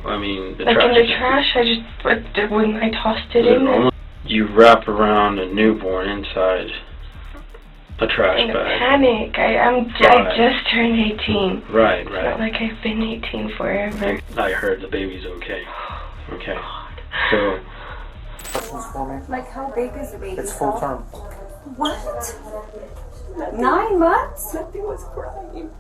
I mean, the like trash. in the trash? When I tossed it in there. You wrap around a newborn inside a trash In a bag. panic. I just turned 18. Right. It's not like I've been 18 forever. I heard the baby's okay. Okay. So. Like, how big is the baby? It's full term. What? 9 months? Nothing was crying.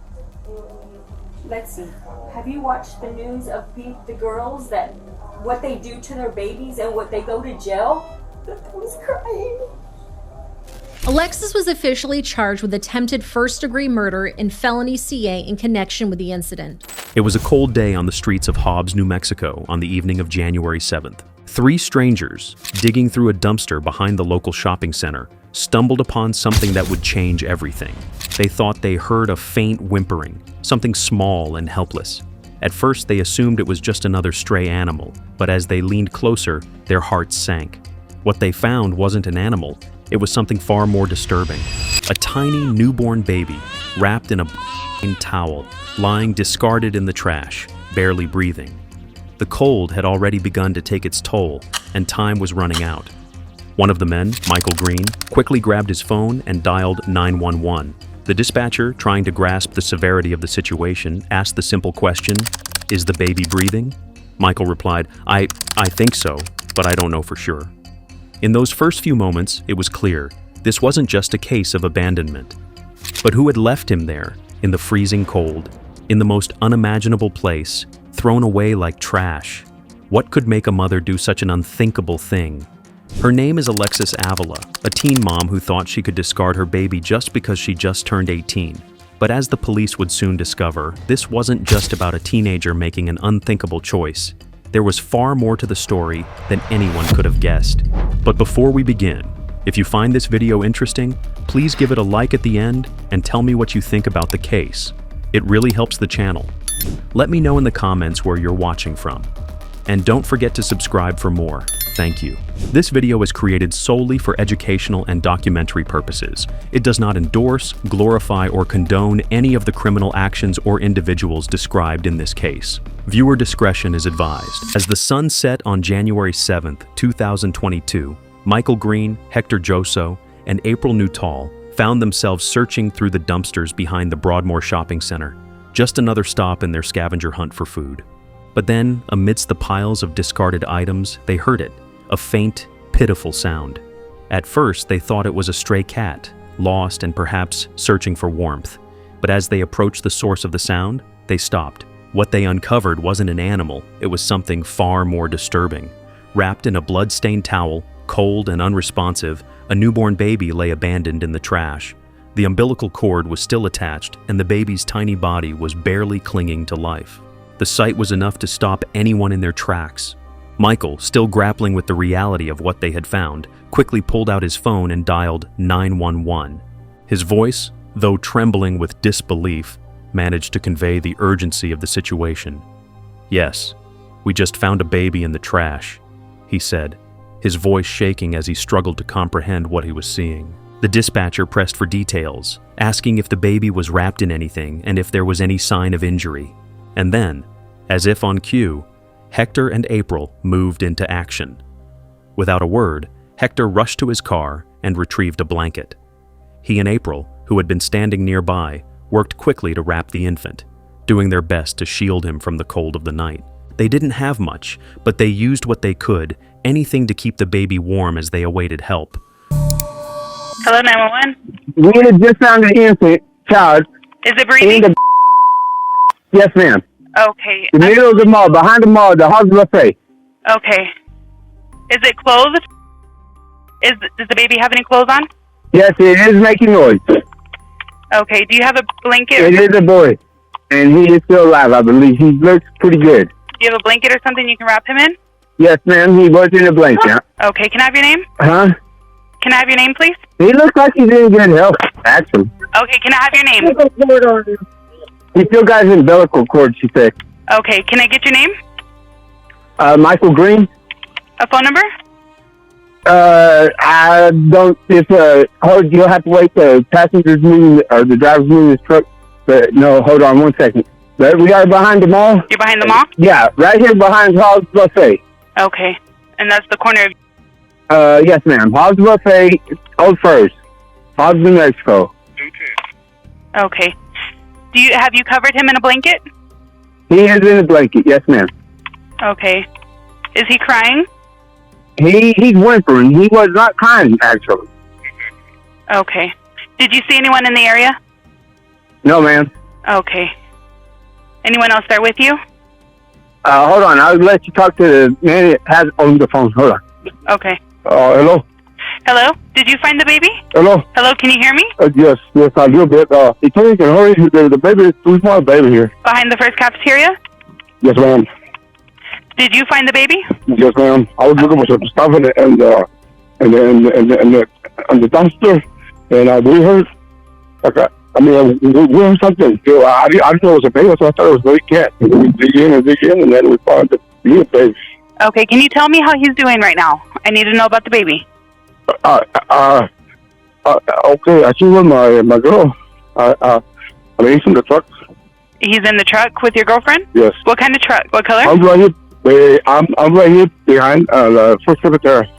Lexi, have you watched the news of the girls that what they do to their babies and what they go to jail? Nothing was crying. Alexis was officially charged with attempted first-degree murder and felony CA in connection with the incident. It was a cold day on the streets of Hobbs, New Mexico on the evening of January 7th. 3 strangers, digging through a dumpster behind the local shopping center, stumbled upon something that would change everything. They thought they heard a faint whimpering, something small and helpless. At first, they assumed it was just another stray animal, but as they leaned closer, their hearts sank. What they found wasn't an animal, it was something far more disturbing. A tiny newborn baby, wrapped in a towel, lying discarded in the trash, barely breathing. The cold had already begun to take its toll, and time was running out. One of the men, Michael Green, quickly grabbed his phone and dialed 911. The dispatcher, trying to grasp the severity of the situation, asked the simple question, "Is the baby breathing?" Michael replied, I think so, but I don't know for sure." In those first few moments, it was clear, this wasn't just a case of abandonment. But who had left him there, in the freezing cold, in the most unimaginable place, thrown away like trash? What could make a mother do such an unthinkable thing? Her name is Alexis Avila, a teen mom who thought she could discard her baby just because she just turned 18. But as the police would soon discover, this wasn't just about a teenager making an unthinkable choice. There was far more to the story than anyone could have guessed. But before we begin, if you find this video interesting, please give it a like at the end and tell me what you think about the case. It really helps the channel. Let me know in the comments where you're watching from. And don't forget to subscribe for more. Thank you. This video is created solely for educational and documentary purposes. It does not endorse, glorify, or condone any of the criminal actions or individuals described in this case. Viewer discretion is advised. As the sun set on January 7th, 2022, Michael Green, Hector Joso, and April Nuttall found themselves searching through the dumpsters behind the Broadmoor Shopping Center, just another stop in their scavenger hunt for food. But then, amidst the piles of discarded items, they heard it, a faint, pitiful sound. At first, they thought it was a stray cat, lost and perhaps searching for warmth. But as they approached the source of the sound, they stopped. What they uncovered wasn't an animal, it was something far more disturbing. Wrapped in a blood-stained towel, cold and unresponsive, a newborn baby lay abandoned in the trash. The umbilical cord was still attached, and the baby's tiny body was barely clinging to life. The sight was enough to stop anyone in their tracks. Michael, still grappling with the reality of what they had found, quickly pulled out his phone and dialed 911. His voice, though trembling with disbelief, managed to convey the urgency of the situation. "Yes, we just found a baby in the trash," he said, his voice shaking as he struggled to comprehend what he was seeing. The dispatcher pressed for details, asking if the baby was wrapped in anything and if there was any sign of injury. And then, as if on cue, Hector and April moved into action. Without a word, Hector rushed to his car and retrieved a blanket. He and April, who had been standing nearby, worked quickly to wrap the infant, doing their best to shield him from the cold of the night. They didn't have much, but they used what they could, anything to keep the baby warm as they awaited help. Hello, 911. We had just found an infant child. Is it breathing? Yes, ma'am. Okay. The middle of the mall, behind the mall, the Hobbs buffet. Okay. Is it clothed? Does the baby have any clothes on? Yes, it is making noise. Okay. Do you have a blanket? It is a boy, and he is still alive, I believe. He looks pretty good. Do you have a blanket or something you can wrap him in? Yes, ma'am. He was in a blanket. Okay. Can I have your name? Huh? Can I have your name, please? He looks like he's in good health, actually. Okay. Can I have your name? He still got his umbilical cord, she said. Okay. Can I get your name? Michael Green. A phone number? I don't, you'll have to wait the passengers move, or the driver's move his truck. But no, hold on one second. We are behind the mall. You're behind the mall? Yeah, right here behind Hobbs Buffet. Okay. And that's the corner of... Yes, ma'am. Hobbs Buffet, Old First. Hobbs, New Mexico. Okay. Have you covered him in a blanket? He is in a blanket, yes, ma'am. Okay. Is he crying? He's whimpering. He was not crying, actually. Okay. Did you see anyone in the area? No, ma'am. Okay. Anyone else there with you? Hold on. I'll let you talk to the man that has on the phone. Hold on. Okay. Hello? Hello? Did you find the baby? Hello? Hello, can you hear me? Yes, I do a bit. He told me you can hurry. The baby, we found a baby here. Behind the first cafeteria? Yes, ma'am. Did you find the baby? Yes, ma'am. I was looking for some stuff in the dumpster, and we heard, we heard something. I didn't know it was a baby, so I thought it was a baby cat. And we dig in, and then we found the baby. Okay, can you tell me how he's doing right now? I need to know about the baby. Okay, I see with my girl. He's in the truck. He's in the truck with your girlfriend? Yes. What kind of truck? What color? I'm right here. I'm right here behind the first secretary.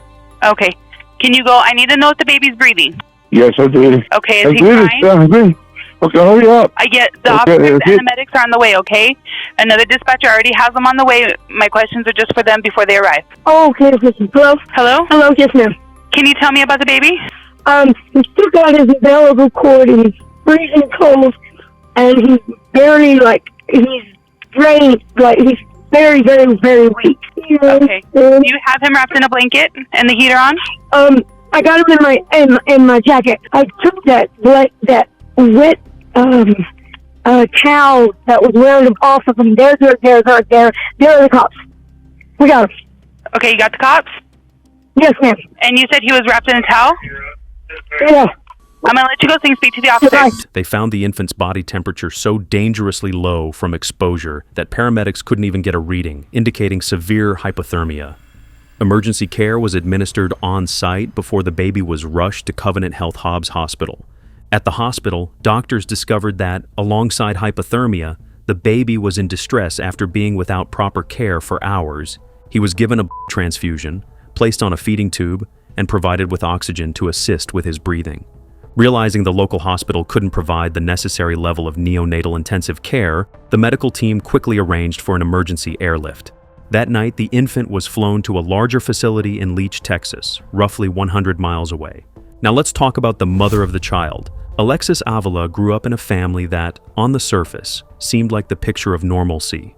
Okay. Can you go? I need to know if the baby's breathing. Yes, I do. Okay, is he crying? Yeah, I agree. Okay, hurry up. I get the officers and the medics are on the way, okay? Another dispatcher already has them on the way. My questions are just for them before they arrive. Oh, okay. Hello? Hello? Hello, yes, ma'am. Can you tell me about the baby? He still got his available cord, and he's freezing cold, and he's barely, he's drained, he's very, very, very weak. Okay. Do you have him wrapped in a blanket and the heater on? I got him in my jacket. I took that wet towel that was wearing him off of him. There are the cops. We got him. Okay, you got the cops? Yes, ma'am. And you said he was wrapped in a towel? Yeah. I'm going to let you go so you can speak to the officer. They found the infant's body temperature so dangerously low from exposure that paramedics couldn't even get a reading, indicating severe hypothermia. Emergency care was administered on site before the baby was rushed to Covenant Health Hobbs Hospital. At the hospital, doctors discovered that, alongside hypothermia, the baby was in distress after being without proper care for hours. He was given a transfusion, placed on a feeding tube, and provided with oxygen to assist with his breathing. Realizing the local hospital couldn't provide the necessary level of neonatal intensive care, the medical team quickly arranged for an emergency airlift. That night, the infant was flown to a larger facility in Leach, Texas, roughly 100 miles away. Now let's talk about the mother of the child. Alexis Avila grew up in a family that, on the surface, seemed like the picture of normalcy.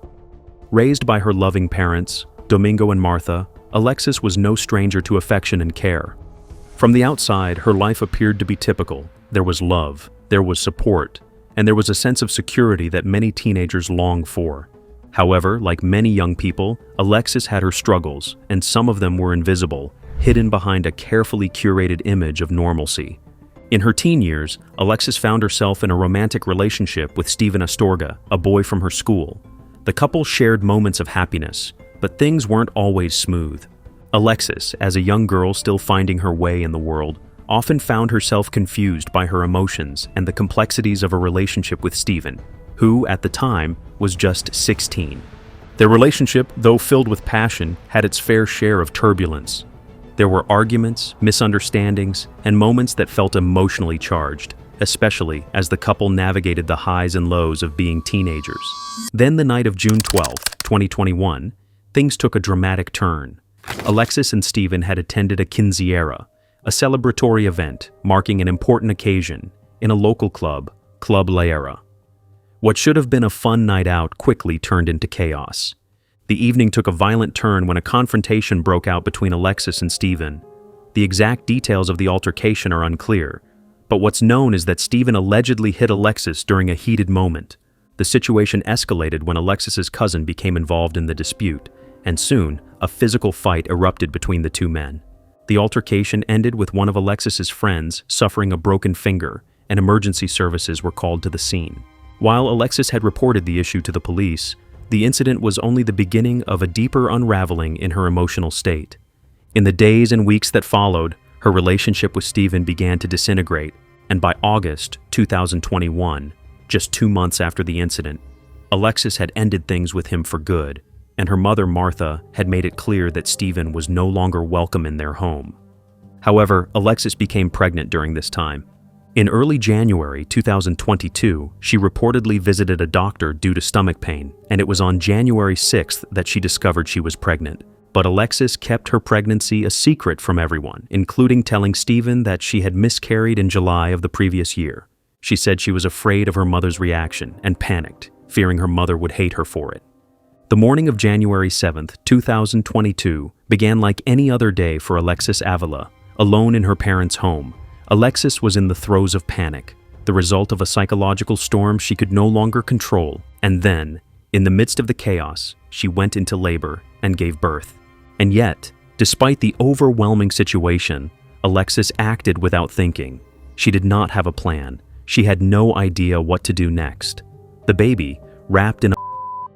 Raised by her loving parents, Domingo and Martha, Alexis was no stranger to affection and care. From the outside, her life appeared to be typical. There was love, there was support, and there was a sense of security that many teenagers long for. However, like many young people, Alexis had her struggles, and some of them were invisible, hidden behind a carefully curated image of normalcy. In her teen years, Alexis found herself in a romantic relationship with Stephen Astorga, a boy from her school. The couple shared moments of happiness, but things weren't always smooth. Alexis, as a young girl still finding her way in the world, often found herself confused by her emotions and the complexities of a relationship with Stephen, who, at the time, was just 16. Their relationship, though filled with passion, had its fair share of turbulence. There were arguments, misunderstandings, and moments that felt emotionally charged, especially as the couple navigated the highs and lows of being teenagers. Then the night of June 12, 2021, things took a dramatic turn. Alexis and Stephen had attended a quinceañera, a celebratory event marking an important occasion, in a local club, Club La Era. What should have been a fun night out quickly turned into chaos. The evening took a violent turn when a confrontation broke out between Alexis and Stephen. The exact details of the altercation are unclear, but what's known is that Stephen allegedly hit Alexis during a heated moment. The situation escalated when Alexis's cousin became involved in the dispute, and soon, a physical fight erupted between the two men. The altercation ended with one of Alexis's friends suffering a broken finger, and emergency services were called to the scene. While Alexis had reported the issue to the police, the incident was only the beginning of a deeper unraveling in her emotional state. In the days and weeks that followed, her relationship with Stephen began to disintegrate, and by August 2021, just 2 months after the incident, Alexis had ended things with him for good, and her mother, Martha, had made it clear that Stephen was no longer welcome in their home. However, Alexis became pregnant during this time. In early January 2022, she reportedly visited a doctor due to stomach pain, and it was on January 6th that she discovered she was pregnant. But Alexis kept her pregnancy a secret from everyone, including telling Stephen that she had miscarried in July of the previous year. She said she was afraid of her mother's reaction and panicked, fearing her mother would hate her for it. The morning of January 7th, 2022, began like any other day for Alexis Avila, alone in her parents' home. Alexis was in the throes of panic, the result of a psychological storm she could no longer control, and then, in the midst of the chaos, she went into labor and gave birth. And yet, despite the overwhelming situation, Alexis acted without thinking. She did not have a plan. She had no idea what to do next. The baby, wrapped in a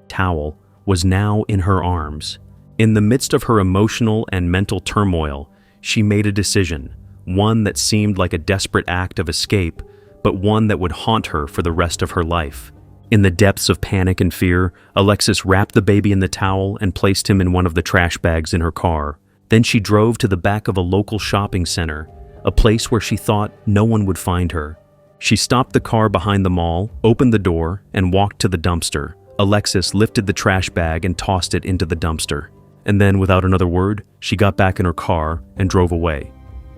towel, was now in her arms. In the midst of her emotional and mental turmoil, she made a decision, one that seemed like a desperate act of escape, but one that would haunt her for the rest of her life. In the depths of panic and fear, Alexis wrapped the baby in the towel and placed him in one of the trash bags in her car. Then she drove to the back of a local shopping center, a place where she thought no one would find her. She stopped the car behind the mall, opened the door, and walked to the dumpster. Alexis lifted the trash bag and tossed it into the dumpster. And then, without another word, she got back in her car and drove away.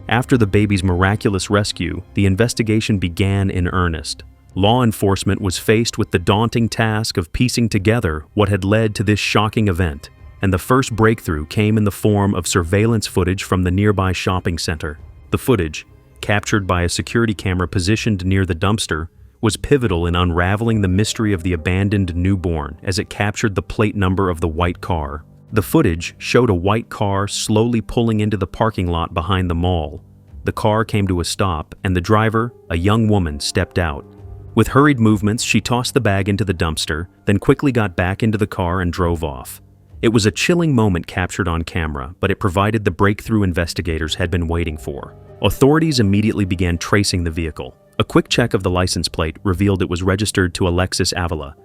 After the baby's miraculous rescue, the investigation began in earnest. Law enforcement was faced with the daunting task of piecing together what had led to this shocking event, and the first breakthrough came in the form of surveillance footage from the nearby shopping center. The footage, captured by a security camera positioned near the dumpster, was pivotal in unraveling the mystery of the abandoned newborn as it captured the plate number of the white car. The footage showed a white car slowly pulling into the parking lot behind the mall. The car came to a stop, and the driver, a young woman, stepped out. With hurried movements, she tossed the bag into the dumpster, then quickly got back into the car and drove off. It was a chilling moment captured on camera, but it provided the breakthrough investigators had been waiting for. Authorities immediately began tracing the vehicle. A quick check of the license plate revealed it was registered to Alexis Avila.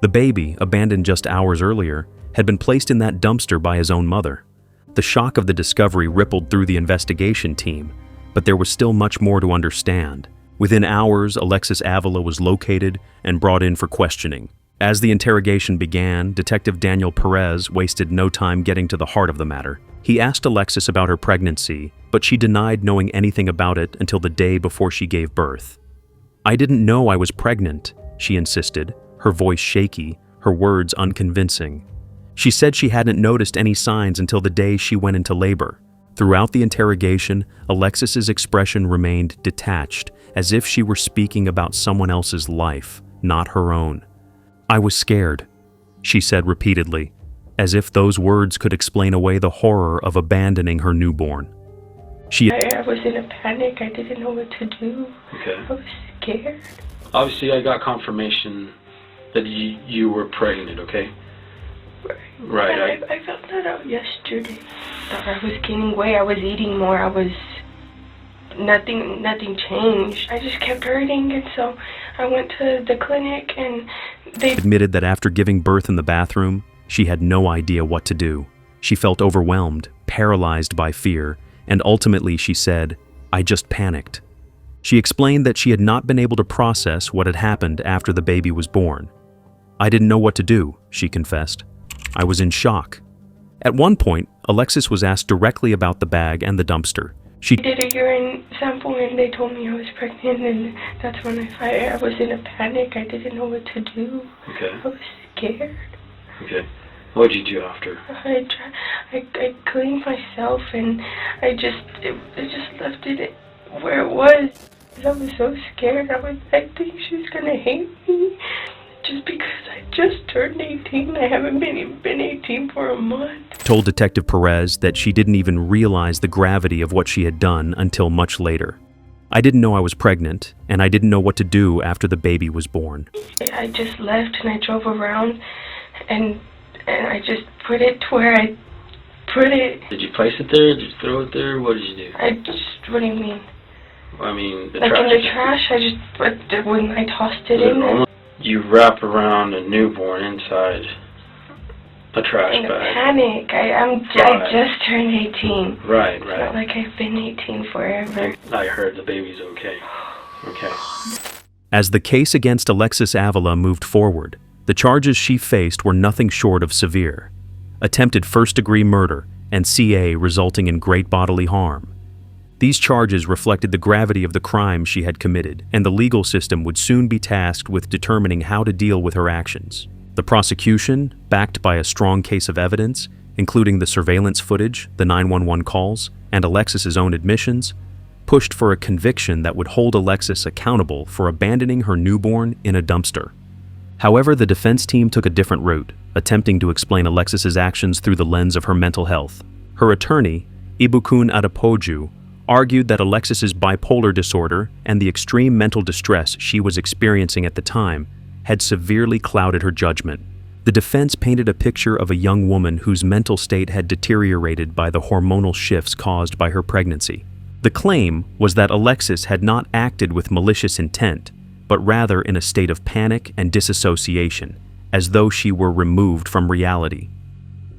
The baby, abandoned just hours earlier, had been placed in that dumpster by his own mother. The shock of the discovery rippled through the investigation team, but there was still much more to understand. Within hours, Alexis Avila was located and brought in for questioning. As the interrogation began, Detective Daniel Perez wasted no time getting to the heart of the matter. He asked Alexis about her pregnancy, but she denied knowing anything about it until the day before she gave birth. "I didn't know I was pregnant," she insisted, her voice shaky, her words unconvincing. She said she hadn't noticed any signs until the day she went into labor. Throughout the interrogation, Alexis's expression remained detached, as if she were speaking about someone else's life, not her own. "I was scared," she said repeatedly, as if those words could explain away the horror of abandoning her newborn. I was in a panic. I didn't know what to do. Okay. I was scared. Obviously, I got confirmation that you were pregnant, okay? Right. I found that out yesterday. I was gaining weight. I was eating more. Nothing changed. I just kept hurting, and so I went to the clinic, and they admitted that after giving birth in the bathroom, she had no idea what to do. She felt overwhelmed, paralyzed by fear, and ultimately she said, "I just panicked." She explained that she had not been able to process what had happened after the baby was born. "I didn't know what to do," she confessed. "I was in shock." At one point, Alexis was asked directly about the bag and the dumpster. She did a urine sample, and they told me I was pregnant, and that's when I was in a panic. I didn't know what to do. Okay. I was scared. Okay. What did you do after? I cleaned myself, and I just left it where it was. I was so scared. I think she's gonna hate me just because I just turned 18. I haven't been 18 for a month. Told Detective Perez that she didn't even realize the gravity of what she had done until much later. "I didn't know I was pregnant, and I didn't know what to do after the baby was born." I just left, and I drove around, and I just put it to where I put it. Did you place it there? Did you throw it there? What did you do? What do you mean? I mean, the like trash. in the trash, when I tossed it in there. you wrap around a newborn inside a trash In a bag. panic. I just turned 18. Right, It's right. not like I've been 18 forever. I heard the baby's okay. Okay. As the case against Alexis Avila moved forward, the charges she faced were nothing short of severe. Attempted first-degree murder and CA resulting in great bodily harm. These charges reflected the gravity of the crime she had committed, and the legal system would soon be tasked with determining how to deal with her actions. The prosecution, backed by a strong case of evidence, including the surveillance footage, the 911 calls, and Alexis's own admissions, pushed for a conviction that would hold Alexis accountable for abandoning her newborn in a dumpster. However, the defense team took a different route, attempting to explain Alexis's actions through the lens of her mental health. Her attorney, Ibukun Adepoju, argued that Alexis's bipolar disorder and the extreme mental distress she was experiencing at the time had severely clouded her judgment. The defense painted a picture of a young woman whose mental state had deteriorated by the hormonal shifts caused by her pregnancy. The claim was that Alexis had not acted with malicious intent, but rather in a state of panic and disassociation, as though she were removed from reality.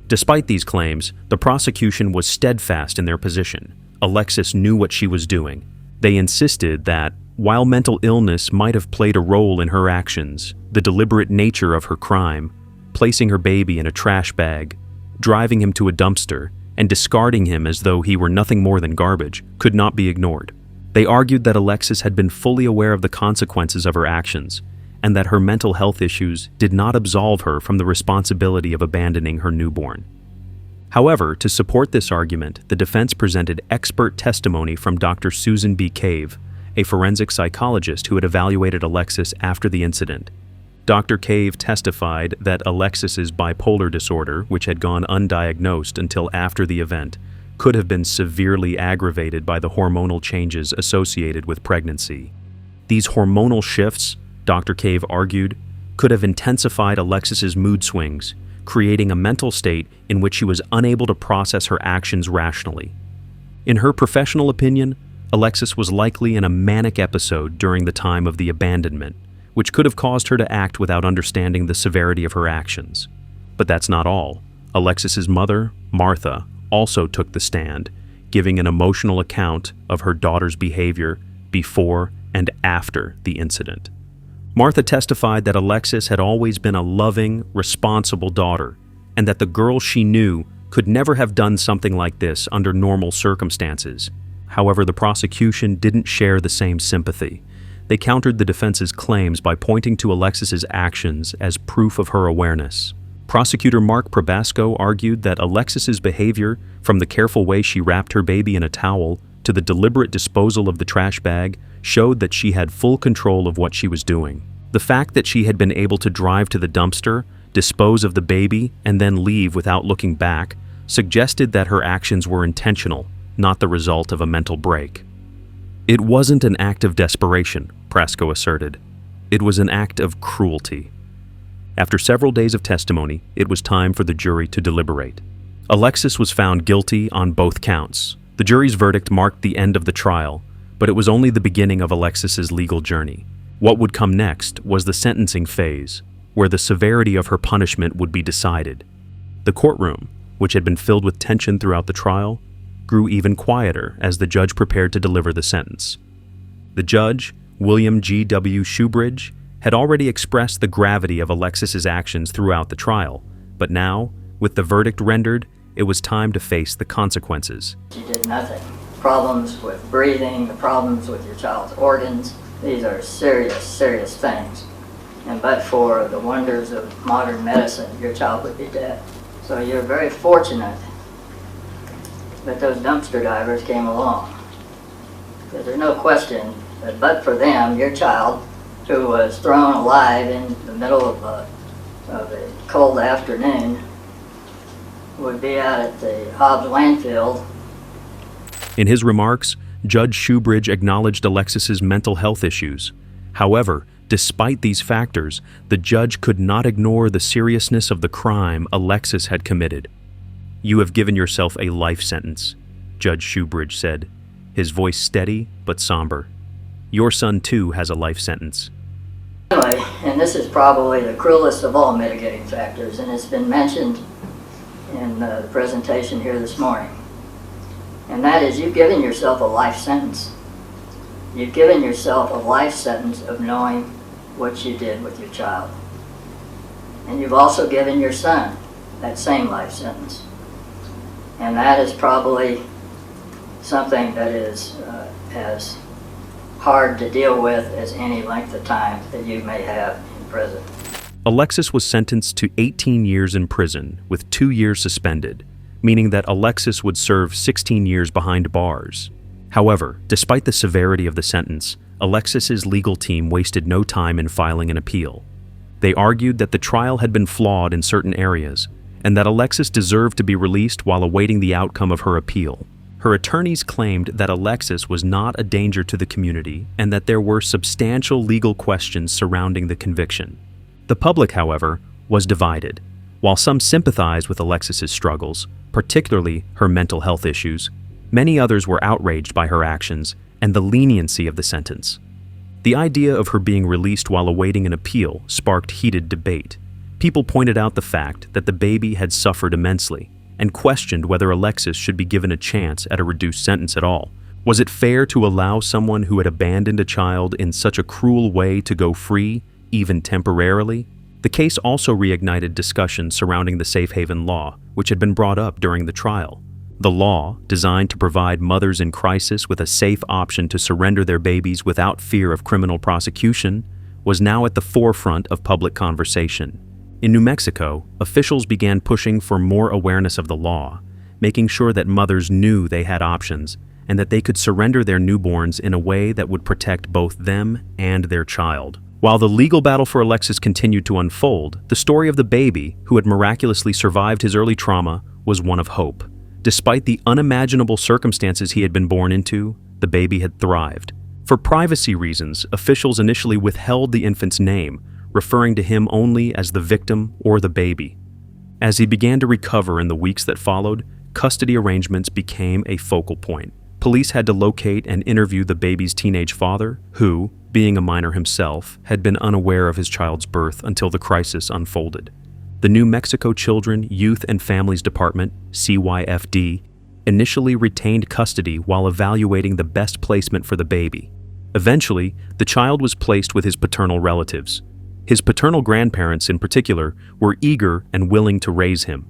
Despite these claims, the prosecution was steadfast in their position. Alexis knew what she was doing. They insisted that, while mental illness might have played a role in her actions, the deliberate nature of her crime, placing her baby in a trash bag, driving him to a dumpster, and discarding him as though he were nothing more than garbage, could not be ignored. They argued that Alexis had been fully aware of the consequences of her actions, and that her mental health issues did not absolve her from the responsibility of abandoning her newborn. However, to support this argument, the defense presented expert testimony from Dr. Susan B. Cave, a forensic psychologist who had evaluated Alexis after the incident. Dr. Cave testified that Alexis's bipolar disorder, which had gone undiagnosed until after the event, could have been severely aggravated by the hormonal changes associated with pregnancy. These hormonal shifts, Dr. Cave argued, could have intensified Alexis's mood swings, creating a mental state in which she was unable to process her actions rationally. In her professional opinion, Alexis was likely in a manic episode during the time of the abandonment, which could have caused her to act without understanding the severity of her actions. But that's not all. Alexis's mother, Martha, also took the stand, giving an emotional account of her daughter's behavior before and after the incident. Martha testified that Alexis had always been a loving, responsible daughter, and that the girl she knew could never have done something like this under normal circumstances. However, the prosecution didn't share the same sympathy. They countered the defense's claims by pointing to Alexis's actions as proof of her awareness. Prosecutor Mark Probasco argued that Alexis's behavior, from the careful way she wrapped her baby in a towel to the deliberate disposal of the trash bag, showed that she had full control of what she was doing. The fact that she had been able to drive to the dumpster, dispose of the baby, and then leave without looking back suggested that her actions were intentional, not the result of a mental break. It wasn't an act of desperation, Prasco asserted. It was an act of cruelty. After several days of testimony, it was time for the jury to deliberate. Alexis was found guilty on both counts. The jury's verdict marked the end of the trial, but it was only the beginning of Alexis's legal journey. What would come next was the sentencing phase, where the severity of her punishment would be decided. The courtroom, which had been filled with tension throughout the trial, grew even quieter as the judge prepared to deliver the sentence. The judge, William G.W. Shoebridge, had already expressed the gravity of Alexis's actions throughout the trial, but now, with the verdict rendered, it was time to face the consequences. She did nothing. Problems with breathing, the problems with your child's organs, these are serious, serious things. And but for the wonders of modern medicine, your child would be dead. So you're very fortunate that those dumpster divers came along. Because there's no question that but for them, your child, who was thrown alive in the middle of a cold afternoon, would be out at the Hobbs landfill. In his remarks, Judge Shoebridge acknowledged Alexis's mental health issues. However, despite these factors, the judge could not ignore the seriousness of the crime Alexis had committed. "You have given yourself a life sentence," Judge Shoebridge said, his voice steady but somber. "Your son, too, has a life sentence." Anyway, and this is probably the cruelest of all mitigating factors, and it's been mentioned in the presentation here this morning. And that is, you've given yourself a life sentence. You've given yourself a life sentence of knowing what you did with your child. And you've also given your son that same life sentence. And that is probably something that is as hard to deal with as any length of time that you may have in prison. Alexis was sentenced to 18 years in prison with 2 years suspended, meaning that Alexis would serve 16 years behind bars. However, despite the severity of the sentence, Alexis's legal team wasted no time in filing an appeal. They argued that the trial had been flawed in certain areas, and that Alexis deserved to be released while awaiting the outcome of her appeal. Her attorneys claimed that Alexis was not a danger to the community and that there were substantial legal questions surrounding the conviction. The public, however, was divided. While some sympathized with Alexis's struggles, particularly her mental health issues, many others were outraged by her actions and the leniency of the sentence. The idea of her being released while awaiting an appeal sparked heated debate. People pointed out the fact that the baby had suffered immensely and questioned whether Alexis should be given a chance at a reduced sentence at all. Was it fair to allow someone who had abandoned a child in such a cruel way to go free, even temporarily? The case also reignited discussion surrounding the safe haven law, which had been brought up during the trial. The law, designed to provide mothers in crisis with a safe option to surrender their babies without fear of criminal prosecution, was now at the forefront of public conversation. In New Mexico, officials began pushing for more awareness of the law, making sure that mothers knew they had options and that they could surrender their newborns in a way that would protect both them and their child. While the legal battle for Alexis continued to unfold, the story of the baby, who had miraculously survived his early trauma, was one of hope. Despite the unimaginable circumstances he had been born into, the baby had thrived. For privacy reasons, officials initially withheld the infant's name, referring to him only as the victim or the baby. As he began to recover in the weeks that followed, custody arrangements became a focal point. Police had to locate and interview the baby's teenage father, who, being a minor himself, had been unaware of his child's birth until the crisis unfolded. The New Mexico Children, Youth and Families Department, CYFD, initially retained custody while evaluating the best placement for the baby. Eventually, the child was placed with his paternal relatives. His paternal grandparents, in particular, were eager and willing to raise him.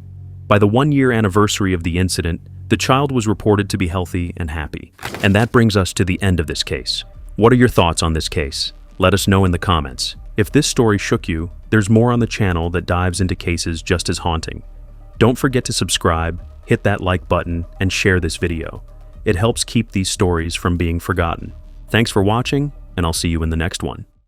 By the 1-year anniversary of the incident, the child was reported to be healthy and happy. And that brings us to the end of this case. What are your thoughts on this case? Let us know in the comments. If this story shook you, there's more on the channel that dives into cases just as haunting. Don't forget to subscribe, hit that like button, and share this video. It helps keep these stories from being forgotten. Thanks for watching, and I'll see you in the next one.